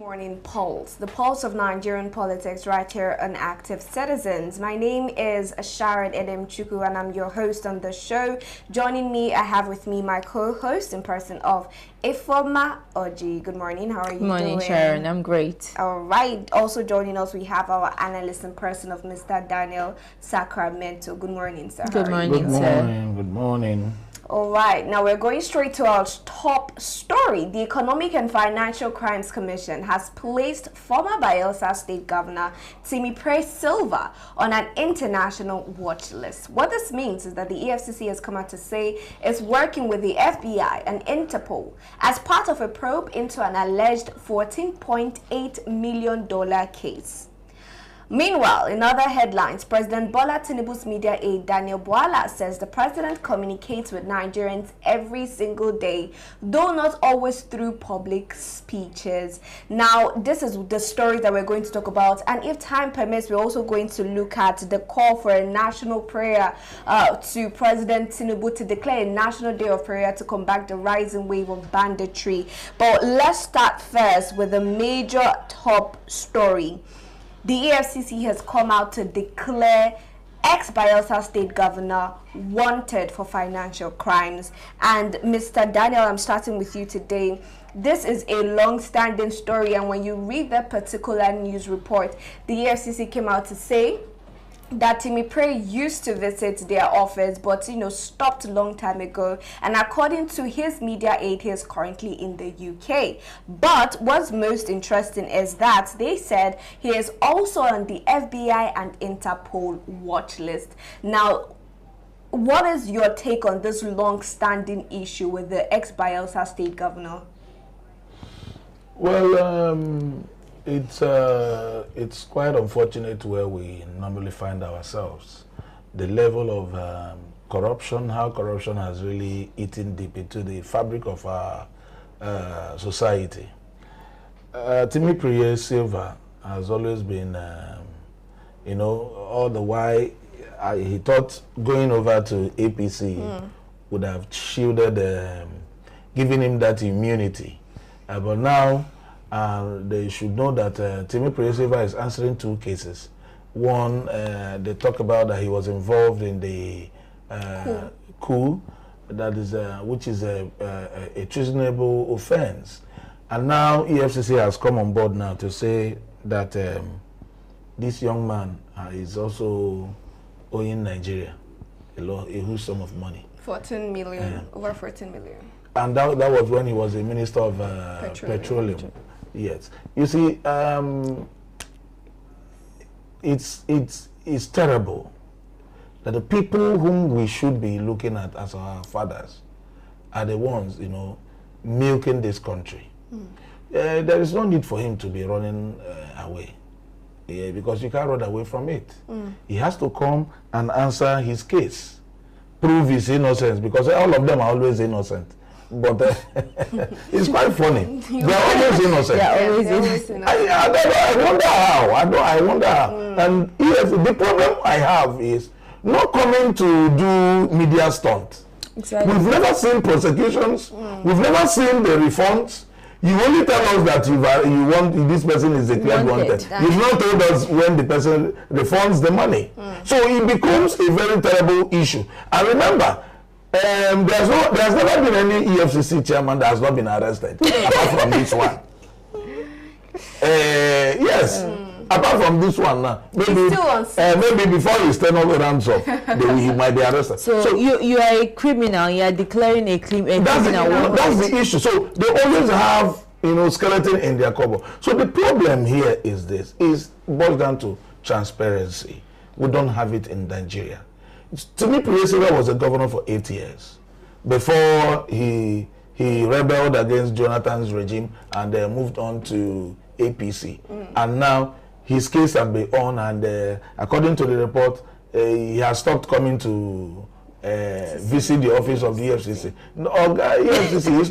Morning Pulse, the pulse of Nigerian politics right here on Active Citizens. My name is Sharon Edemchuku and I'm your host on the show. Joining me, I have with me my co-host in person of Ifoma Oji. Good morning, how are you doing? Good morning, Sharon, I'm great. All right, also joining us, we have our analyst in person of Mr. Daniel Sacramento. Good morning, sir. Good morning, sir. Good morning. All right, now we're going straight to our top story. The Economic and Financial Crimes Commission has placed former Bayelsa State Governor Timipre Silva on an international watch list. What this means is that the EFCC has come out to say it's working with the FBI and INTERPOL as part of a probe into an alleged $14.8 million case. Meanwhile, in other headlines, President Bola Tinubu's media aide Daniel Bwala says the president communicates with Nigerians every single day, though not always through public speeches. Now, this is the story that we're going to talk about, and if time permits, we're also going to look at the call for a national prayer to President Tinubu to declare a national day of prayer to combat the rising wave of banditry. But let's start first with a major top story. The EFCC has come out to declare ex-Bayelsa State Governor wanted for financial crimes. And Mr. Daniel, I'm starting with you today. This is a long-standing story, and when you read that particular news report, the EFCC came out to say that Timipre used to visit their office, but stopped a long time ago. And according to his media aide, he is currently in the UK. But what's most interesting is that they said he is also on the FBI and Interpol watch list. Now, what is your take on this long-standing issue with the ex-Bayelsa State Governor? Well, it's quite unfortunate where we normally find ourselves. The level of corruption, how corruption has really eaten deep into the fabric of our society. Timipre Silva has always been, all the while he thought going over to APC would have shielded, giving him that immunity. But now, they should know that Timipre Silva is answering two cases. One, they talk about that he was involved in the coup, that is, which is a treasonable offense. And now EFCC has come on board now to say that this young man is also owing Nigeria a huge sum of money. 14 million, over 14 million. And that was when he was a minister of petroleum. Yes, you see, it's terrible that the people whom we should be looking at as our fathers are the ones, milking this country. There is no need for him to be running away, because you can't run away from it. He has to come and answer his case, prove his innocence, because all of them are always innocent. But it's quite funny. They are always innocent. They are always innocent. I wonder how. I wonder how. And yes, the problem I have is not coming to do media stunt. Exactly. We've never seen prosecutions. We've never seen the refunds. You only tell us that you want this person is declared wanted. You've not told us when the person refunds the money. So it becomes a very terrible issue. And remember, there's never been any EFCC chairman that has not been arrested apart from this one. Yes, apart from this one now. Maybe before his tenure runs off, he might be arrested. So you are a criminal. You are declaring a criminal. That's the issue. So they always have skeleton in their cupboard. So the problem here is this: boils down to transparency. We don't have it in Nigeria. Timipre Silva was a governor for 8 years before he rebelled against Jonathan's regime and moved on to APC. And now his case has been on, and according to the report, he has stopped coming to visit the office of the EFCC. No, EFCC, it's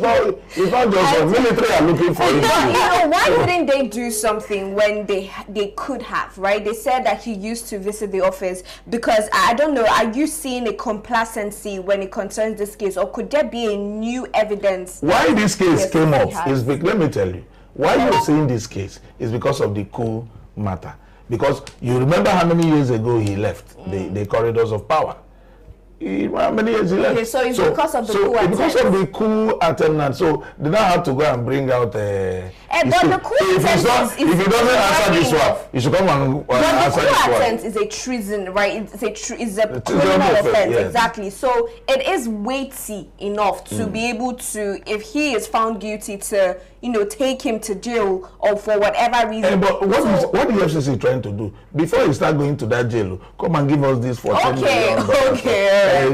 not just military are looking for him. Why wouldn't they do something when they could have, right? They said that he used to visit the office because, I don't know, are you seeing a complacency when it concerns this case, or could there be a new evidence? Why this case came up is, let me tell you, Why you're saying this case is because of the coup matter. Because you remember how many years ago he left the corridors of power. How many years he left? Okay, so it's because of the coup attempt. Because of the coup attempt, so they now have to go and bring out. But the coup attempt if he doesn't answer this one, you should come and answer this one. The coup attempt is a treason, right? It's a criminal offense, yes. Exactly. So it is weighty enough to be able to, if he is found guilty, to take him to jail or for whatever reason. But what the FCC trying to do before you start going to that jail? Come and give us this for okay.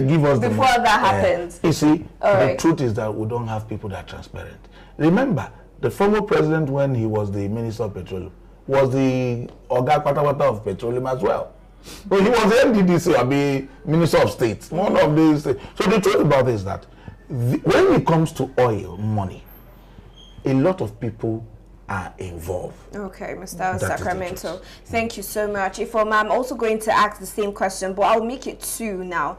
Give us before that happens. You see, the truth is that we don't have people that are transparent. Remember, the former president, when he was the Minister of Petroleum, was the Oga Patawata of Petroleum as well. But he was the MDDC, or the Minister of State, one of these. So the truth about it is that when it comes to oil money, a lot of people are involved. Okay, Mr. Sacramento, thank you so much. I'm also going to ask the same question, but I'll make it two now.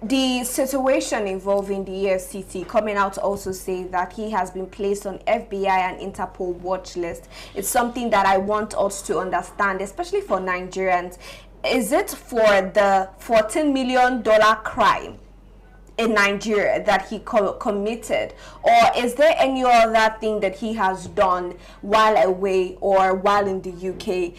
The situation involving the EFCC coming out to also say that he has been placed on FBI and Interpol watch list. It's something that I want us to understand, especially for Nigerians. Is it for the $14 million crime in Nigeria that he committed, or is there any other thing that he has done while away or while in the UK?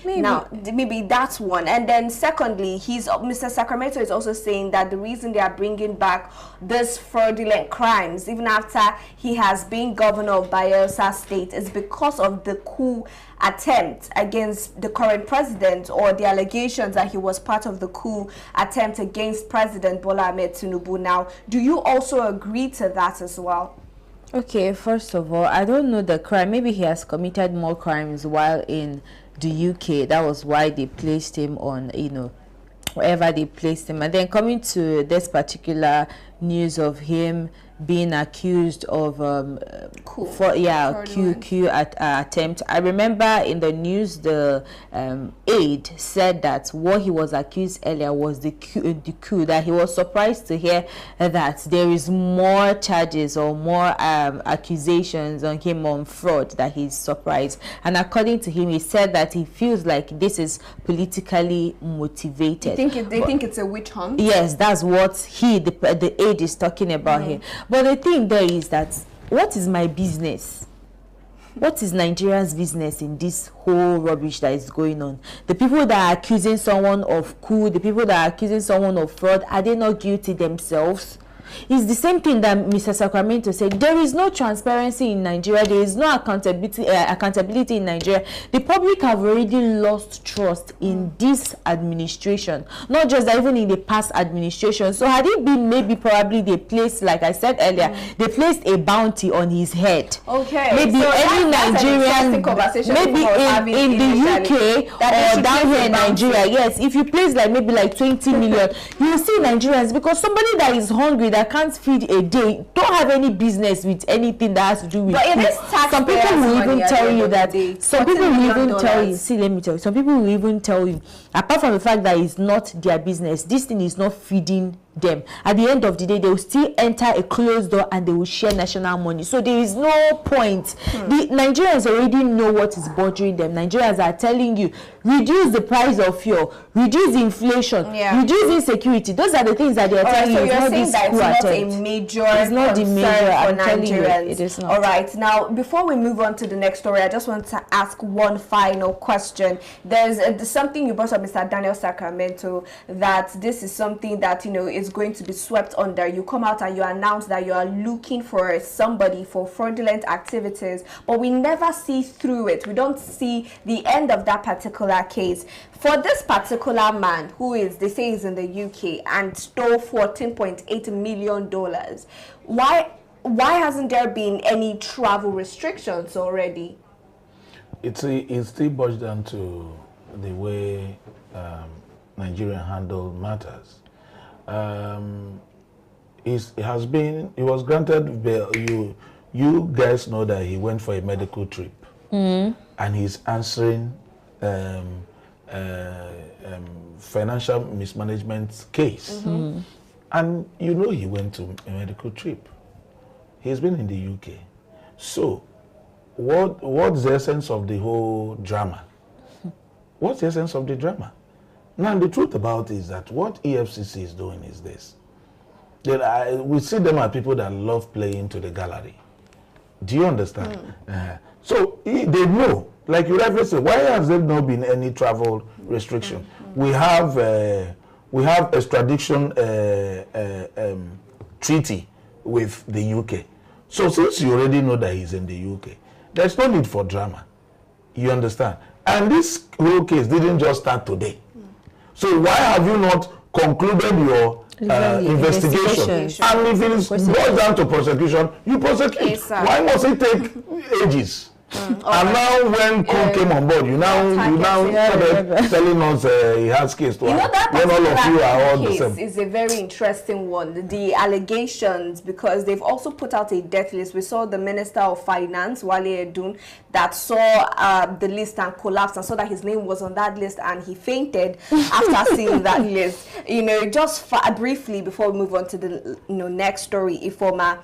Maybe that's one. And then secondly, Mr. Sacramento is also saying that the reason they are bringing back this fraudulent crimes even after he has been governor of Bayelsa State is because of the coup attempt against the current president, or the allegations that he was part of the coup attempt against President Bola Ahmed Tinubu. Now, do you also agree to that as well? Okay, first of all, I don't know the crime. Maybe he has committed more crimes while in the UK. That was why they placed him on, wherever they placed him. And then coming to this particular news of him being accused of attempt. I remember in the news the aide said that what he was accused earlier was the coup, that he was surprised to hear that there is more charges or more accusations on him on fraud, that he's surprised. And according to him, he said that he feels like this is politically motivated. They think it's a witch hunt? Yes, that's what the aide is talking about here. But the thing there is that, what is my business? What is Nigeria's business in this whole rubbish that is going on? The people that are accusing someone of coup, the people that are accusing someone of fraud, are they not guilty themselves? It's the same thing that Mr. Sacramento said. There is no transparency in Nigeria. There is no accountability in Nigeria. The public have already lost trust in this administration. Not just that, even in the past administration. So had it been probably they placed, like I said earlier, they placed a bounty on his head. Okay. Maybe so any Nigerian, maybe in the UK or down here in Nigeria, yes, if you place maybe 20 million, you will see Nigerians, because somebody that is hungry, that can't feed a day, don't have any business with anything that has to do with some people will even tell you that some people will even tell you, see, let me tell you, some people will even tell you, apart from the fact that it's not their business, this thing is not feeding them, at the end of the day they will still enter a closed door and they will share national money. So there is no point. The Nigerians already know what is bothering them. Nigerians are telling you, reduce the price of fuel, reduce inflation, reduce insecurity. Those are the things that they are telling you. So you're saying that it's not a major concern for Nigerians. It is not. All right, now before we move on to the next story, I just want to ask one final question. There's something you brought up, Mr. Daniel Sacramento, that this is something that is going to be swept under. You come out and you announce that you are looking for somebody for fraudulent activities, but we never see through it. We don't see the end of that particular case. For this particular man who is, they say, is in the UK and stole $14.8 million, why hasn't there been any travel restrictions already? It still boils down to the way Nigeria handle matters. He was granted bail. You guys know that he went for a medical trip, and he's answering financial mismanagement case. And he went to a medical trip. He's been in the UK. So what's the essence of the whole drama? What's the essence of the drama? Now, the truth about it is that what EFCC is doing is this. We see them as people that love playing to the gallery. Do you understand? So they know, like you rightly said, why has there not been any travel restriction? We have extradition treaty with the UK. So since you already know that he's in the UK, there's no need for drama. You understand? And this whole case didn't just start today. So why have you not concluded your investigation? And if it is brought down to prosecution, you prosecute. Yes, why must it take ages? And now when Kanu came on board, you now started telling us he has case to that when all of you are all the same. Is a very interesting one. The allegations, because they've also put out a death list. We saw the Minister of Finance, Wale Edun, that saw the list and collapsed and saw that his name was on that list and he fainted after seeing that list. Just briefly before we move on to the next story, Ifoma.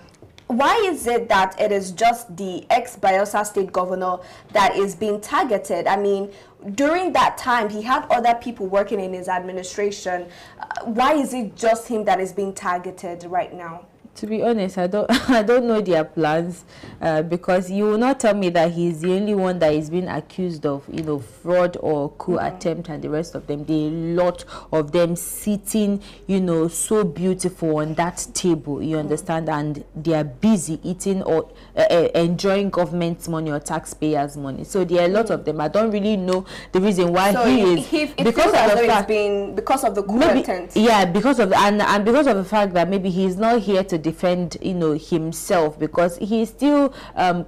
Why is it that it is just the ex-Bayelsa state governor that is being targeted? I mean, during that time, he had other people working in his administration. Why is it just him that is being targeted right now? To be honest, I don't know their plans, because you will not tell me that he's the only one that is being accused of, fraud or coup attempt, and the rest of them. There are a lot of them sitting, so beautiful on that table, you understand, and they are busy eating or enjoying government money or taxpayers' money. So there are a lot of them. I don't really know the reason why because of the coup attempt. Yeah, because of and because of the fact that maybe he's not here to defend himself, because he's still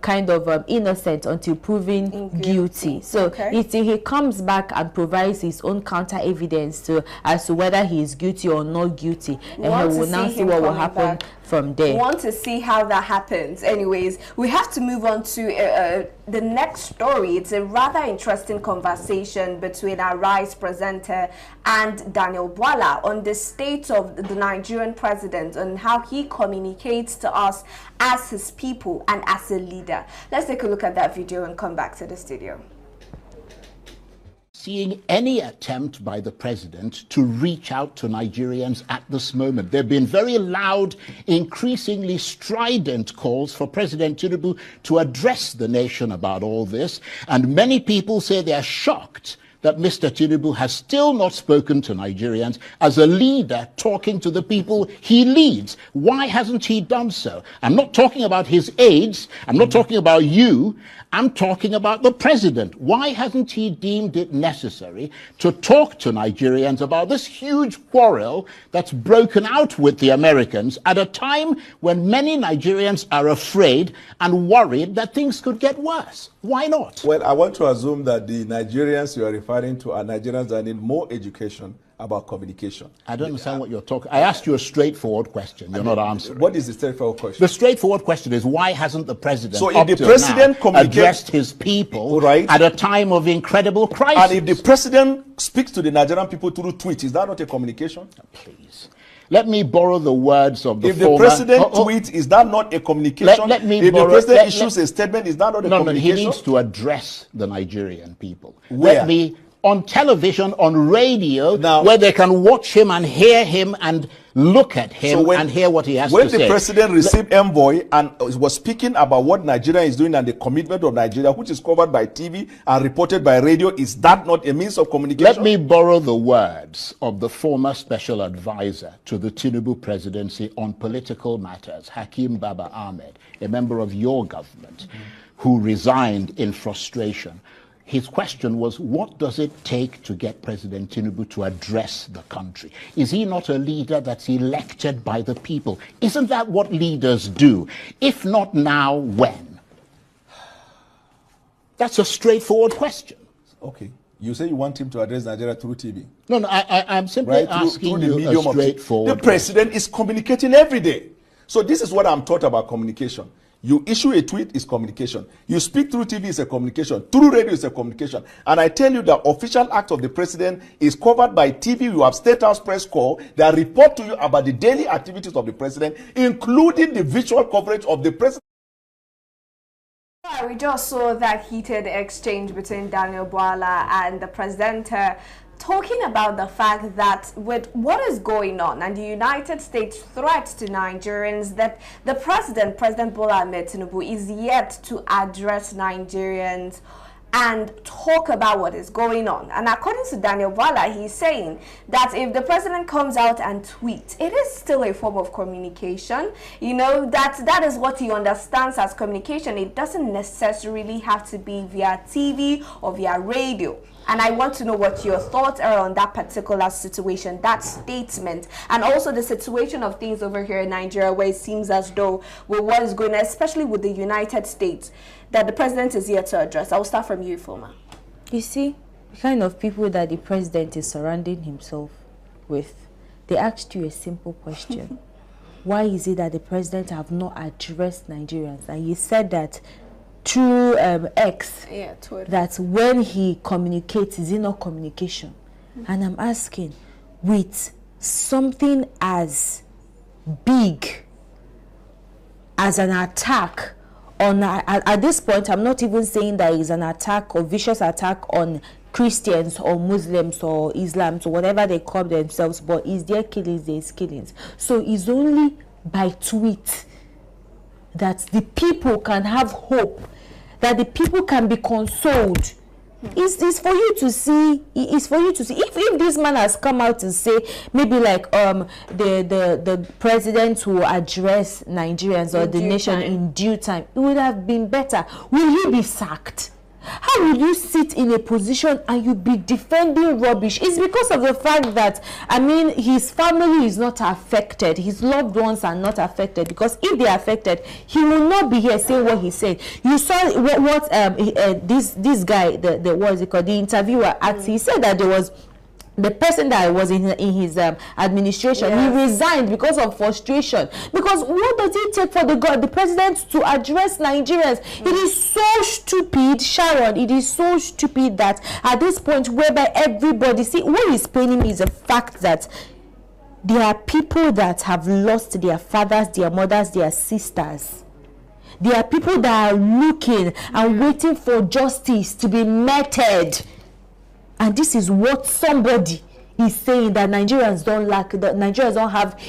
kind of innocent until proven guilty. So he comes back and provides his own counter evidence as to whether he is guilty or not guilty, and we will now see what will happen from there. We want to see how that happens. Anyways, we have to move on to the next story. It's a rather interesting conversation between our Rise presenter and Daniel Bwala on the state of the Nigerian president and how he communicates to us as his people and as a leader. Let's take a look at that video and come back to the studio. Seeing any attempt by the president to reach out to Nigerians at this moment. There have been very loud, increasingly strident calls for President Tinubu to address the nation about all this, and many people say they are shocked that Mr. Tinubu has still not spoken to Nigerians as a leader talking to the people he leads. Why hasn't he done so? I'm not talking about his aides. I'm not talking about you. I'm talking about the president. Why hasn't he deemed it necessary to talk to Nigerians about this huge quarrel that's broken out with the Americans at a time when many Nigerians are afraid and worried that things could get worse? Why not? Well, I want to assume that the Nigerians you are referring to are Nigerians that need more education about communication. I don't understand what you're talking. I asked you a straightforward question. You're not answering. What is the straightforward question? The straightforward question is, why hasn't the president, so if the president addressed his people at a time of incredible crisis? And if the president speaks to the Nigerian people through tweets, is that not a communication? Please. Let me borrow the words of the If the president tweets, is that not a communication? Let me if borrow, the president issues a statement, is that not a communication? No, he needs to address the Nigerian people. Where? Let me, on television, on radio, now, where they can watch him and hear him and look at him and hear what he has to say. When the president received envoy and was speaking about what Nigeria is doing and the commitment of Nigeria, which is covered by TV and reported by radio, is that not a means of communication? Let me borrow the words of the former special advisor to the Tinubu presidency on political matters, Hakeem Baba Ahmed, a member of your government, who resigned in frustration. His question was, what does it take to get President Tinubu to address the country? Is he not a leader that's elected by the people? Isn't that what leaders do? If not now, when? That's a straightforward question. Okay. You say you want him to address Nigeria through TV. No, I'm simply asking you a straightforward The president is communicating every day. So this is what I'm taught about communication. You issue a tweet is communication. You speak through TV is a communication. Through radio is a communication. And I tell you the official act of the president is covered by TV. You have State House press call that report to you about the daily activities of the president, including the visual coverage of the president. We just saw that heated exchange between Daniel Bwala and the presenter, talking about the fact that with what is going on and the United States threat to Nigerians, that the President Bola Ahmed Tinubu, is yet to address Nigerians and talk about what is going on. And according to Daniel Bwala, he's saying that if the president comes out and tweets, it is still a form of communication. You know, that is what he understands as communication. It doesn't necessarily have to be via TV or via radio. And I want to know what your thoughts are on that particular situation, that statement, and also the situation of things over here in Nigeria, where it seems as though with what is going on, especially with the United States, that the president is here to address. I'll start from you, Foma. You see, the kind of people that the president is surrounding himself with, they asked you a simple question. Why is it that the president have not addressed Nigerians? And he said that through X, that when he communicates, is it not communication? And I'm asking, with something as big as an attack on, at this point, I'm not even saying that it's an attack or vicious attack on Christians or Muslims or Islam, so whatever they call themselves, but is there killings, there's killings. So it's only by tweet that the people can have hope, that the people can be consoled. It's for you to see. It's for you to see. If this man has come out to say maybe like the president will address Nigerians or the nation in due time, it would have been better. Will he be sacked? How will you sit in a position and you be defending rubbish? It's because of the fact that, I mean, his family is not affected. His loved ones are not affected. Because if they are affected, he will not be here saying what he said. You saw what this guy, what is it called, the interviewer asked. He said that there was the person that was in his administration, he resigned because of frustration. Because what does it take for the president to address Nigerians? It is so stupid, Sharon. It is so stupid that at this point, whereby everybody, see, what is paining me is the fact that there are people that have lost their fathers, their mothers, their sisters. There are people that are looking and waiting for justice to be meted. And this is what somebody is saying, that Nigerians don't lack, that Nigerians don't have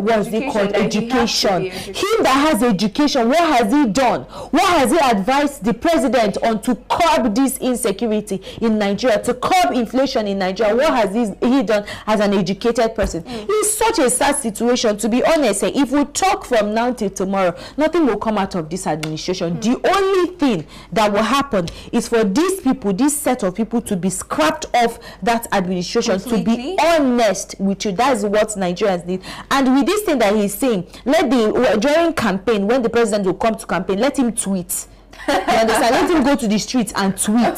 what's it called, education. Him that has education, what has he done? What has he advised the president on to curb this insecurity in Nigeria, to curb inflation in Nigeria? What has he done as an educated person? It's such a sad situation, to be honest. If we talk from now till tomorrow, nothing will come out of this administration. The only thing that will happen is for these people, this set of people, to be scrapped off that administration, to be honest with you. That's what Nigerians need. And with this thing that he's saying, during campaign, when the president will come to campaign, let him tweet. You understand? Let him go to the streets and tweet.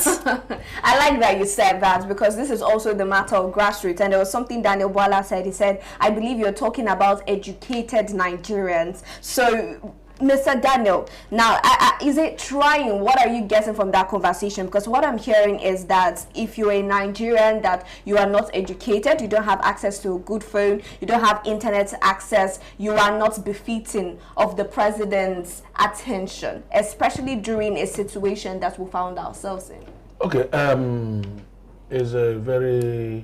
I like that you said that, because this is also the matter of grassroots. And there was something Daniel Bwala said. He said, I believe you're talking about educated Nigerians. So, Mr. Daniel, now, is it trying? What are you getting from that conversation? Because what I'm hearing is that if you're a Nigerian, that you are not educated, you don't have access to a good phone, you don't have internet access, you are not befitting of the president's attention, especially during a situation that we found ourselves in. Okay, it's a very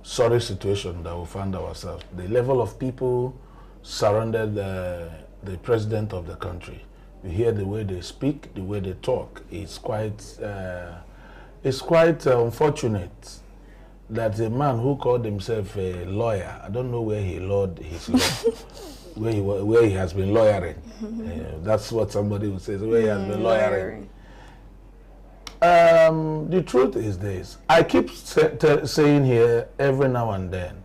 sorry situation that we found ourselves. The level of people surrounded the president of the country. You hear the way they speak, the way they talk. It's quite unfortunate that a man who called himself a lawyer, I don't know where he lawed his law, where he has been lawyering. That's what somebody would say, where he has been lawyering. The truth is this. I keep saying here every now and then,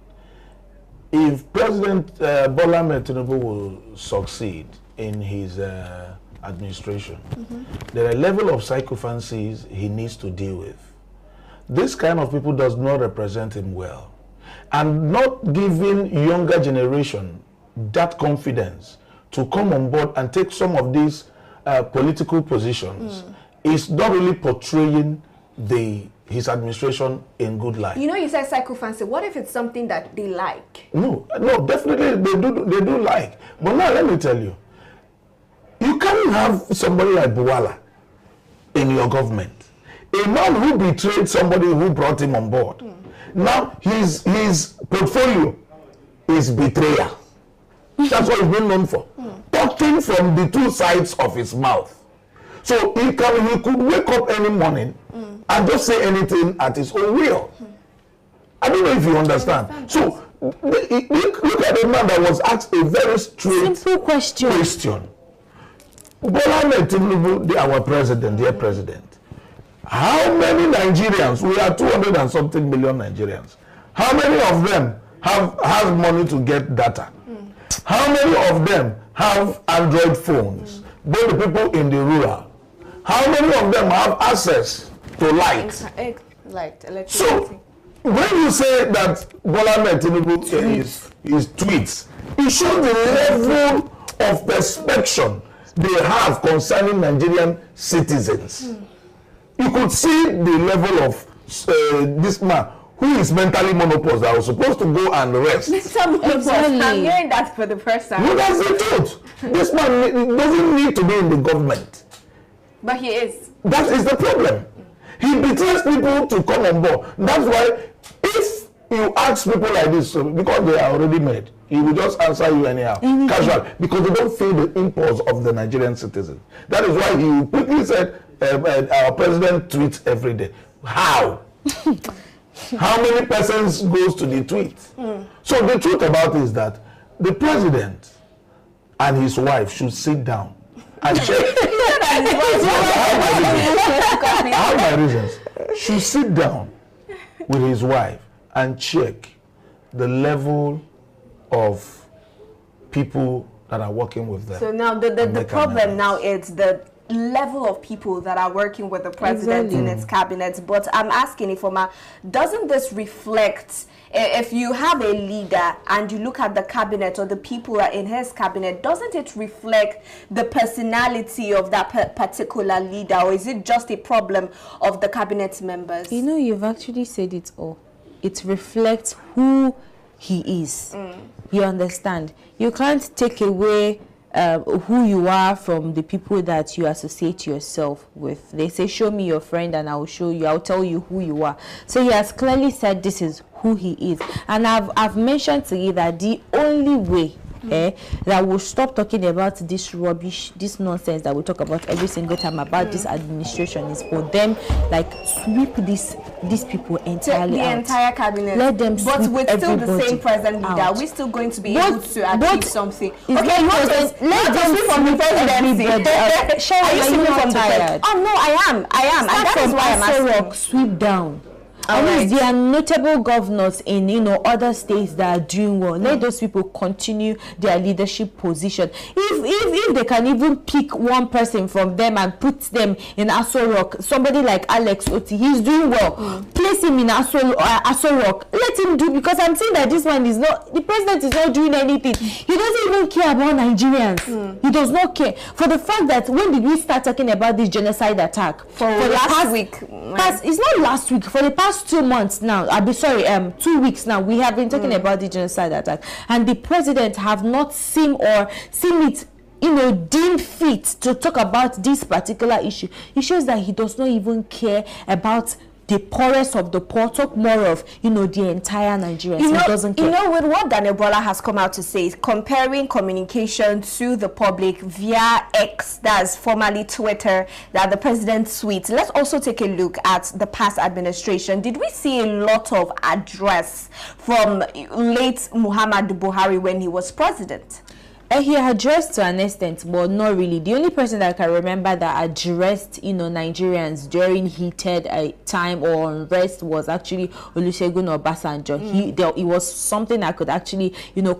if President Bola Ahmed Tinubu will succeed in his administration, there are a level of sycophancies he needs to deal with. This kind of people does not represent him well. And not giving younger generation that confidence to come on board and take some of these political positions is not really portraying his administration in good light. You know, you said sycophancy. What if it's something that they like? No, definitely they do like. But now let me tell you, you can't have somebody like Buwala in your government. A man who betrayed somebody who brought him on board. Now his portfolio is betrayal. That's what he's been known for. Talking from the two sides of his mouth. So he could wake up any morning and just say anything at his own will. I don't know if you understand. So look at the man that was asked a very straight simple question. Bola Ahmed Tinubu, our president, dear president, how many Nigerians, we are 200 and something million Nigerians, how many of them have money to get data? How many of them have Android phones? Both the people in the rural. How many of them have access to light? So when you say that Bola Ahmed Tinubu is tweets, it shows the level of perspection they have concerning Nigerian citizens. You could see the level of this man who is mentally monoposed that was supposed to go and rest. I'm hearing that for the first time. No, that's the truth. This man doesn't need to be in the government. But he is. That is the problem. He betrays people to come on board. That's why if you ask people like this, because they are already made, he will just answer you anyhow, casual, because they don't feel the impulse of the Nigerian citizen. That is why he quickly said, our president tweets every day. How? How many persons goes to the tweet? So the truth about it is that the president and his wife should sit down and check. I have my reasons. Should sit down with his wife and check the level of people that are working with them. So now the problem now is the level of people that are working with the president in its cabinet. But I'm asking Ifoma, doesn't this reflect, if you have a leader and you look at the cabinet or the people that are in his cabinet, doesn't it reflect the personality of that particular leader, or is it just a problem of the cabinet members? You know, you've actually said it all. It reflects who he is. You understand? You can't take away who you are from the people that you associate yourself with. They say, show me your friend and I'll show you, I'll tell you who you are. So he has clearly said this is who he is. And I've mentioned to you that the only way that will stop talking about this rubbish, this nonsense that we talk about every single time about this administration is for them, like, sweep these people entirely out. The entire cabinet. Let them sweep but with still the same present leader, out. are we still going to be able to achieve something? Okay, let them sweep from the presidency. Are you sweeping from tired? Oh no, I am. And that is why I'm asking. Sweep down. And there are notable governors in other states that are doing well. Let those people continue their leadership position. If they can even pick one person from them and put them in Aso Rock, somebody like Alex Oti, he's doing well. Place him in Aso Rock. Let him do, because I'm saying that this one is not, the president is not doing anything. He doesn't even care about Nigerians. He does not care. For the fact that when did we start talking about this genocide attack? For last week. It's not last week. For the past 2 months now, 2 weeks now, we have been talking about the genocide attack, and the president have not seen it deemed fit to talk about this particular issue. It shows that he does not even care about the poorest of the poor, talk more of the entire Nigerians. He doesn't care. With what Daniel Bola has come out to say, comparing communication to the public via X, that's formerly Twitter, that the president tweets. Let's also take a look at the past administration. Did we see a lot of address from late Muhammadu Buhari when he was president? He addressed to an extent, but not really. The only person that I can remember that addressed, Nigerians during heated time or unrest was actually Olusegun Obasanjo. It was something I could actually,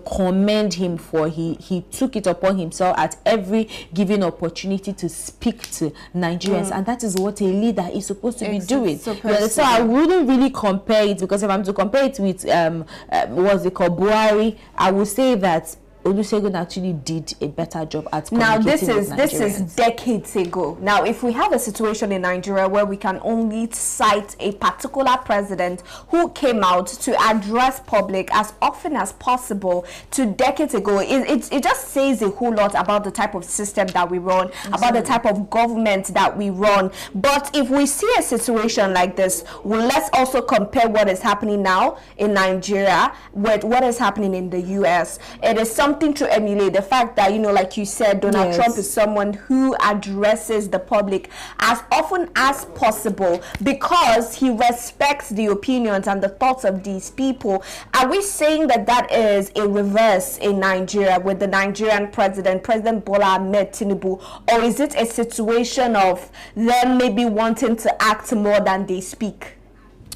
commend him for. He took it upon himself at every given opportunity to speak to Nigerians, and that is what a leader is supposed to be doing. So I wouldn't really compare it, because if I'm to compare it with what's it called, Buhari, I would say that Olusegun actually did a better job at now this communicating is decades ago. Now if we have a situation in Nigeria where we can only cite a particular president who came out to address public as often as possible to decades ago, it just says a whole lot about the type of system that we run, about the type of government that we run. But if we see a situation like this, well, let's also compare what is happening now in Nigeria with what is happening in the US. It is something to emulate. The fact that, you know, like you said, Donald Trump is someone who addresses the public as often as possible because he respects the opinions and the thoughts of these people. Are we saying that that is a reverse in Nigeria with the Nigerian President Bola Ahmed Tinubu, or is it a situation of them maybe wanting to act more than they speak?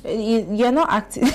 You're not acting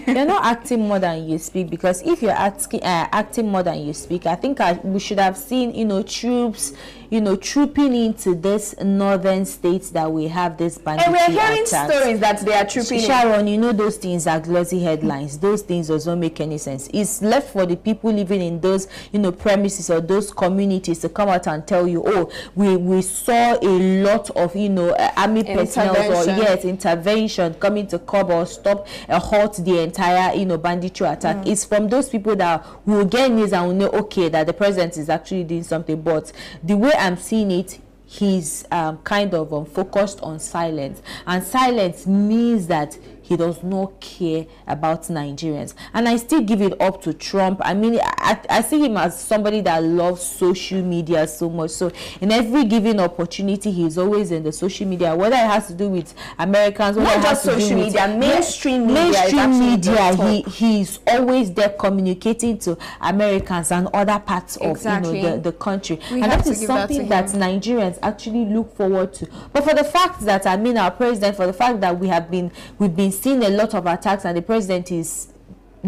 you're not acting more than you speak, because if you're acting more than you speak, I think we should have seen, you know, troops, you know, trooping into this northern states that we have this banditry and we're hearing attacks. Stories that they are trooping Sharon, you know, those things are glossy headlines. Those things don't make any sense. It's left for the people living in those, you know, premises or those communities to come out and tell you, oh, we saw a lot of, you know, army personnel or intervention coming to curb or stop or halt the entire, you know, banditry attack. It's from those people that will get news and will know, okay, that the president is actually doing something. But the way I'm seeing it, he's kind of focused on silence, and silence means that he does not care about Nigerians. And I still give it up to Trump. I mean, I see him as somebody that loves social media so much. So in every given opportunity, he's always in the social media, whether it has to do with Americans, whether not just social media, mainstream media. He's always there communicating to Americans and other parts of, you know, the country. And that is something that Nigerians actually look forward to. But for the fact that, I mean, our president, for the fact that we've been seeing a lot of attacks and the president is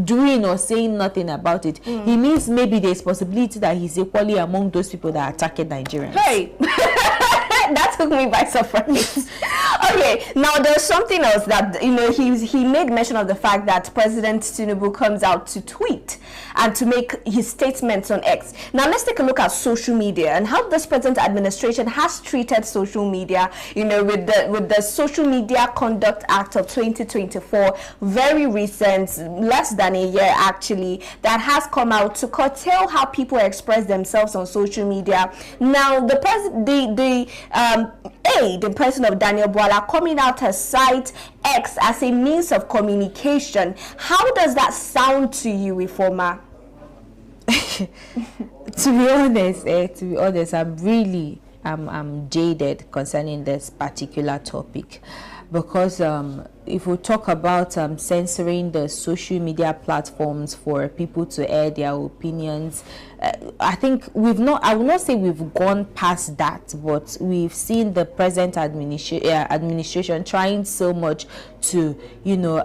doing or saying nothing about it, it means maybe there's possibility that he's equally among those people that are attacking Nigerians. Hey, that took me by surprise. Okay, now there's something else that, you know, he made mention of the fact that President Tinubu comes out to tweet and to make his statements on X. Now let's take a look at social media and how this present administration has treated social media, you know, with the Social Media Conduct Act of 2024, very recent, less than a year actually, that has come out to curtail how people express themselves on social media. Now the person of Daniel Bwala coming out to cite X as a means of communication. How does that sound to you, Ifoma? To be honest, I'm jaded concerning this particular topic, because if we talk about censoring the social media platforms for people to air their opinions, I think I will not say we've gone past that, but we've seen the present administration trying so much to, you know,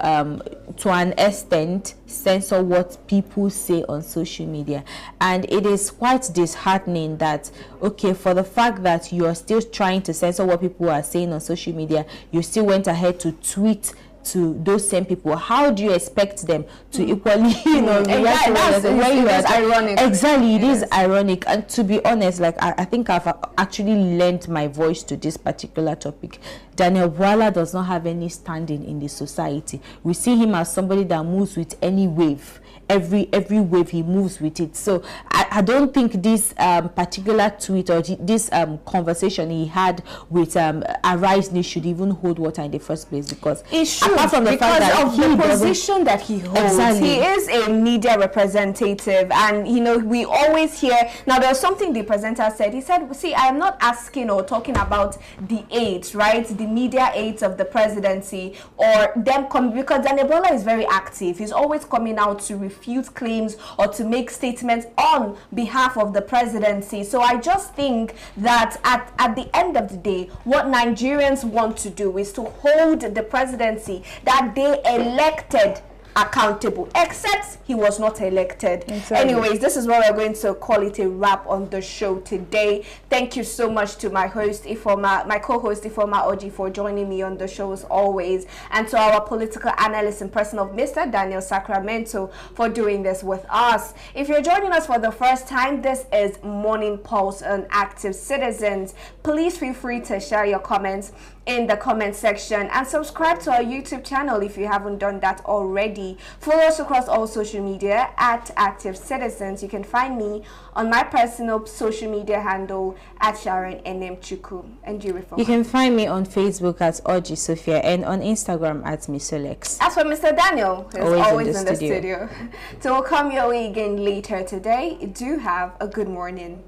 to an extent censor what people say on social media. And it is quite disheartening that, okay, for the fact that you are still trying to censor what people are saying on social media, you still went ahead to tweet to those same people. How do you expect them to equally, you know, react to that's ironic. Exactly, it is ironic. And to be honest, like I think I've actually lent my voice to this particular topic. Daniel Bwala does not have any standing in the society. We see him as somebody that moves with any wave. Every wave he moves with it. So I don't think this particular tweet or this conversation he had with Arise News should even hold water in the first place, because it should, apart from the fact that of the position that he holds. Exactly. He is a media representative, and you know, we always hear. Now there's something the presenter said. He said, see, I am not asking or talking about the aides, right, the media aides of the presidency, or them because Daniel Bwala is very active. He's always coming out to refute claims or to make statements on behalf of the presidency. So I just think that at the end of the day, what Nigerians want to do is to hold the presidency that they elected accountable, except he was not elected. Exactly. Anyways, this is where we're going to call it a wrap on the show today. Thank you so much to my host Ifoma, my co-host Ifoma Oji, for joining me on the show as always, and to our political analyst in person of Mr. Daniel Sacramento for doing this with us. If you're joining us for the first time, this is Morning Pulse on Active Citizens. Please feel free to share your comments in the comment section and subscribe to our YouTube channel if you haven't done that already. Follow us across all social media at Active Citizens. You can find me on my personal social media handle at Sharon NM Chuku. And you can find me on Facebook at Oji Sophia and on Instagram at Misolex. As for Mr. Daniel, who's always in the studio, to welcome you again later today, do have a good morning.